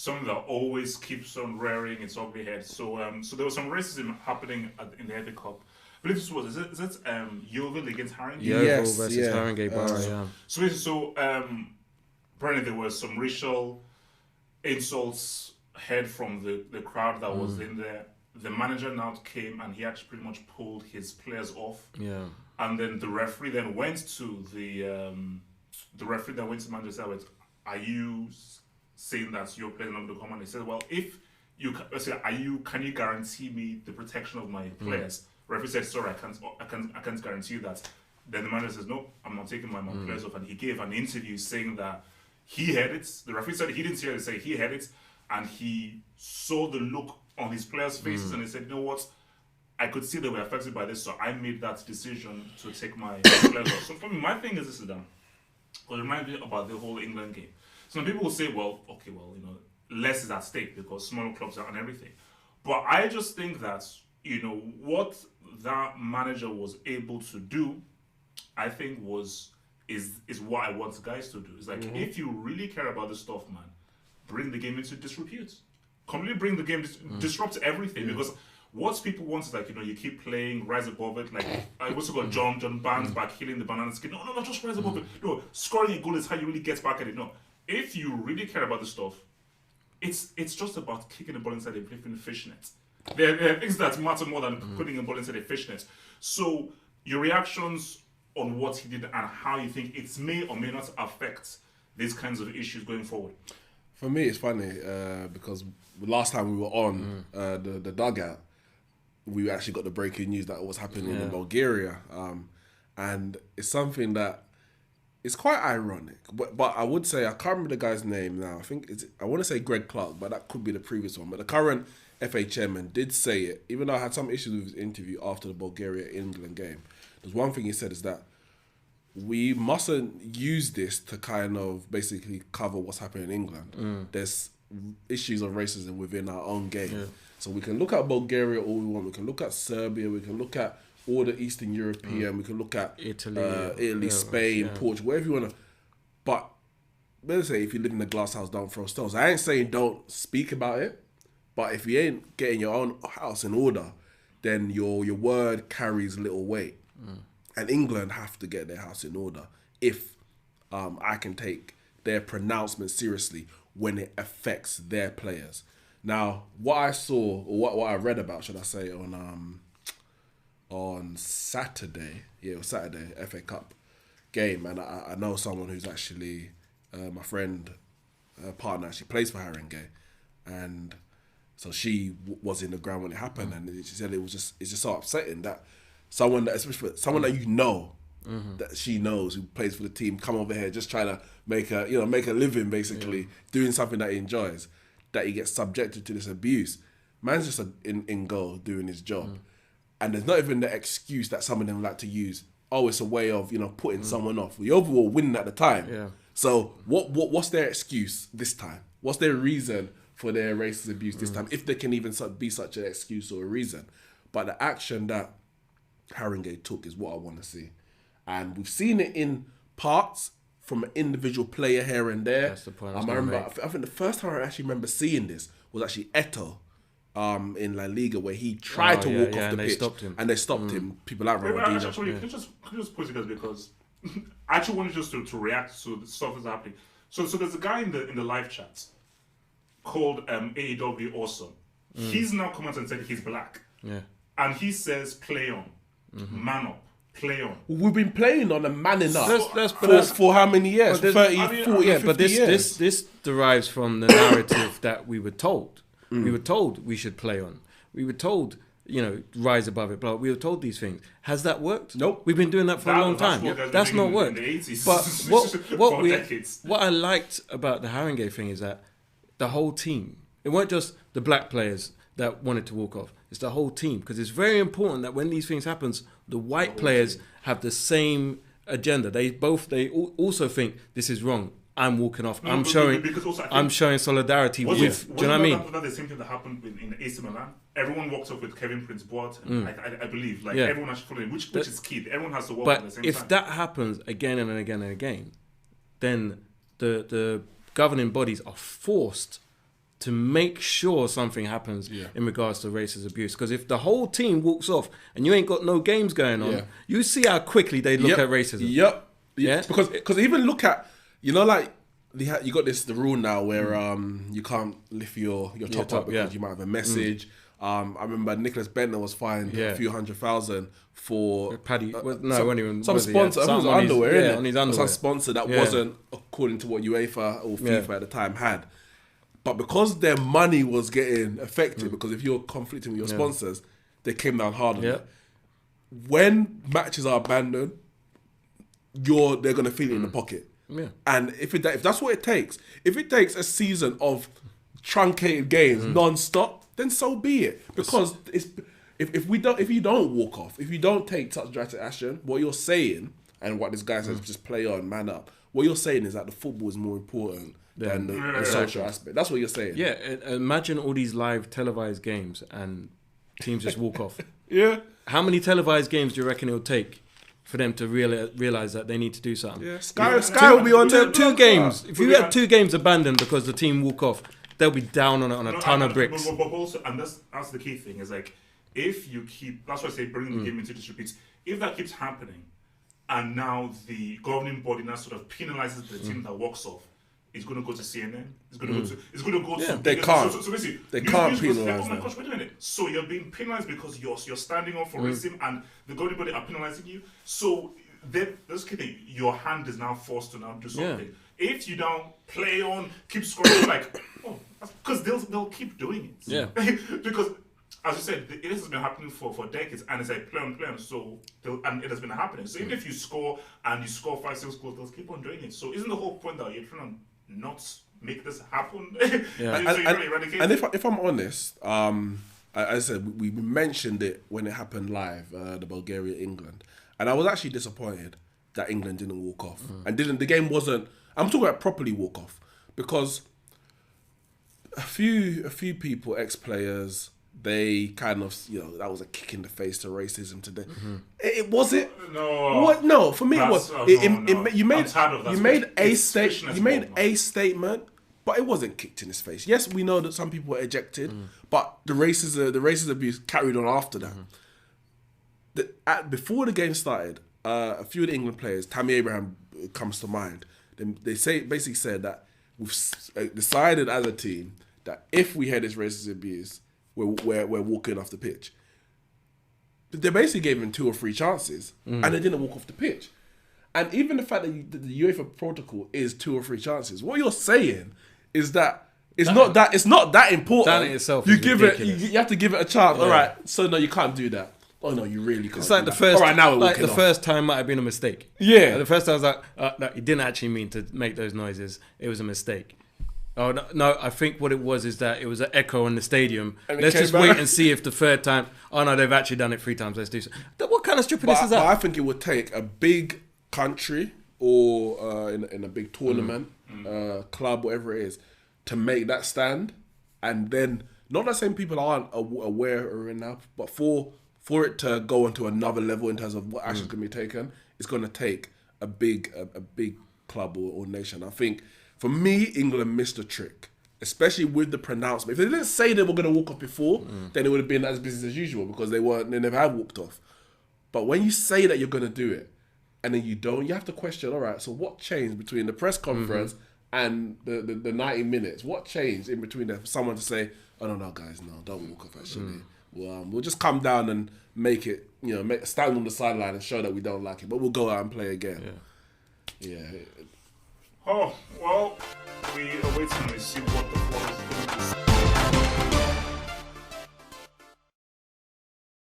something that always keeps on rearing its ugly head. So there was some racism happening in the FA Cup. I believe this was is it Yeovil against Haringey? Yeovil versus Haringey Borough. Apparently there was some racial insults heard from the crowd that was in there. The manager now came and he actually pretty much pulled his players off. Yeah. And then the referee then went to Manchester with, are you saying that your players are not going to come? And he said, well, if you can you guarantee me the protection of my players? Referee said, sorry, I can't guarantee you that. Then the manager says, no, I'm not taking my players off. And he gave an interview saying that he had it. The referee said he didn't hear it, say he had it, and he saw the look on his players' faces, and he said, you know what? I could see they were affected by this, so I made that decision to take my players off. So for me, my thing is this is done. Because it reminds me about the whole England game. Some people will say, well, less is at stake because smaller clubs are and everything. But I just think that, what that manager was able to do, I think is what I want guys to do. It's like, if you really care about this stuff, man, bring the game into disrepute. Completely bring the game, disrupt everything. Because what people want is like, you keep playing, rise above it. Like, I also got John Barnes back healing the banana skin. No, just rise above it. No, scoring a goal is how you really get back at it. No, if you really care about this stuff, it's just about kicking the ball inside a flipping fishnet. There are things that matter more than putting a ball inside a fishnet. So your reactions on what he did and how you think it may or may not affect these kinds of issues going forward. For me, it's funny because last time we were on the dugout, we actually got the breaking news that was happening in Bulgaria, and it's something that is quite ironic. But I would say I can't remember the guy's name now. I want to say Greg Clark, but that could be the previous one. But the current FA chairman did say it, even though I had some issues with his interview after the Bulgaria-England game. There's one thing he said is that we mustn't use this to kind of basically cover what's happening in England. There's issues of racism within our own game. Yeah. So we can look at Bulgaria all we want. We can look at Serbia. We can look at all the Eastern European. We can look at Italy, Spain, Portugal, wherever you want to. But let's say if you live in a glass house, don't throw stones. I ain't saying don't speak about it. But if you ain't getting your own house in order, then your word carries little weight. And England have to get their house in order if I can take their pronouncement seriously when it affects their players. Now, what I saw, or what I read about, should I say, on Saturday, it was Saturday, FA Cup game, and I know someone who's actually, my friend, partner, actually plays for Haringey, and so she was in the ground when it happened, and she said it's just so upsetting that someone that, especially someone that that she knows who plays for the team, come over here just trying to make a living basically, doing something that he enjoys, that he gets subjected to this abuse. Man's just in goal doing his job, and there's not even the excuse that some of them like to use. Oh, it's a way of putting someone off. We overall winning at the time. Yeah. So what's their excuse this time? What's their reason for their racist abuse this time? If there can even be such an excuse or a reason, but the action that Haringey took is what I want to see. And we've seen it in parts from an individual player here and there. That's the point. I think the first time I actually remember seeing this was actually Eto in La Liga, where he tried to walk off the pitch. And they stopped him. People like Ronaldinho. Actually, can you just put it this, because I actually wanted just to react to the stuff that's happening. So there's a guy in the live chat called AEW Awesome. He's now come out and said he's black. Yeah. And he says, play on. Man up. Play on. We've been playing on and manning up for how many years? 30, 40 years. But this derives from the narrative that we were told. We were told we should play on. We were told, rise above it. But we were told these things. Has that worked? Nope. We've been doing that for a long time. That's not worked. But what I liked about the Haringey thing is that the whole team, it weren't just the black players that wanted to walk off. It's the whole team, because it's very important that when these things happens, the white players have the same agenda. They also think this is wrong. I'm walking off. I'm showing solidarity with. Do you know what I mean? That's the same thing that happened in AC Milan. Everyone walked off with Kevin Prince Boateng. I believe, everyone has to follow him, which is key. Everyone has to walk at the same time. But if that happens again and again and again, then the governing bodies are forced to make sure something happens in regards to racist abuse. Because if the whole team walks off and you ain't got no games going on, you see how quickly they look at racism. Yeah, because even look at, you know, like you got the rule now where you can't lift your top up because you might have a message. I remember Nicholas Bentner was fined a few $100,000 for Paddy. Some sponsor, on his underwear, on his underwear. Some sponsor that wasn't according to what UEFA or FIFA at the time had. But because their money was getting affected, because if you're conflicting with your sponsors, they came down hard on it. When matches are abandoned, they're gonna feel it in the pocket. Yeah. And if that's what it takes, if it takes a season of truncated games non-stop, then so be it. Because if you don't walk off, if you don't take such drastic action, what you're saying, and what this guy says, just play on, man up. What you're saying is that the football is more important than the social aspect. That's what you're saying. Yeah, imagine all these live televised games and teams just walk off. Yeah. How many televised games do you reckon it'll take for them to realise that they need to do something? Yeah, Sky will be on two games. If you have 2 games abandoned because the team walk off, they'll be down on a ton of bricks. But also, and that's the key thing, is like, if you keep, that's why I say bring the game into disrepute. If that keeps happening, and now the governing body now sort of penalises the team that walks off, it's going to go to CNN. It's going to go to. They can't. So basically, they can't penalise. Like, oh my gosh, wait a minute. So you're being penalised because you're standing up for racism, and the governing body are penalising you. So this thing, your hand is now forced to now do something. If you don't play on, keep scoring, like, because they'll keep doing it. Yeah. Because, as you said, this has been happening for decades, and it's like play on. So and it has been happening. So even if you score and you score 5, 6 goals, they'll keep on doing it. So isn't the whole point that you're trying to not make this happen? And if I'm honest, as I said, we mentioned it when it happened live, the Bulgaria-England, and I was actually disappointed that England didn't walk off and the game wasn't. I'm talking about properly walk off, because a few people, ex-players, they kind of, that was a kick in the face to racism today. It was it? No. What? No, for me it was. You made a statement, but it wasn't kicked in his face. Yes, we know that some people were ejected, but the racist abuse carried on after that. Before the game started, a few of the England players, Tammy Abraham comes to mind. They basically said that we've decided as a team that if we had this racist abuse, we're walking off the pitch. But they basically gave him 2 or 3 chances, and they didn't walk off the pitch. And even the fact that the UEFA protocol is 2 or 3 chances, what you're saying is that it's not that important. That in itself you is give ridiculous. you have to give it a chance. Yeah. All right, so no, you can't do that. Oh no, you really can't. It's like do the that. first. All right, now like the first time might have been a mistake. Yeah, the first time I was like, no, he didn't actually mean to make those noises. It was a mistake. Oh no! I think what it was is that it was an echo in the stadium. Let's just wait and see if the third time. Oh no, they've actually done it 3 times. Let's do so. What kind of stupidness is that? But I think it would take a big country or in a big tournament, club, whatever it is, to make that stand, and then not that saying people aren't aware or enough, but for it to go onto another level in terms of what actions can be taken, it's going to take a big club or nation. I think. For me, England missed a trick, especially with the pronouncement. If they didn't say they were going to walk off before, then it would have been as business as usual, because they never have walked off. But when you say that you're going to do it, and then you don't, you have to question, all right, so what changed between the press conference and the 90 minutes? What changed in between there for someone to say, oh, no, guys, no, don't walk off, actually. We'll just come down and make it, stand on the sideline and show that we don't like it, but we'll go out and play again. Yeah. Oh, well,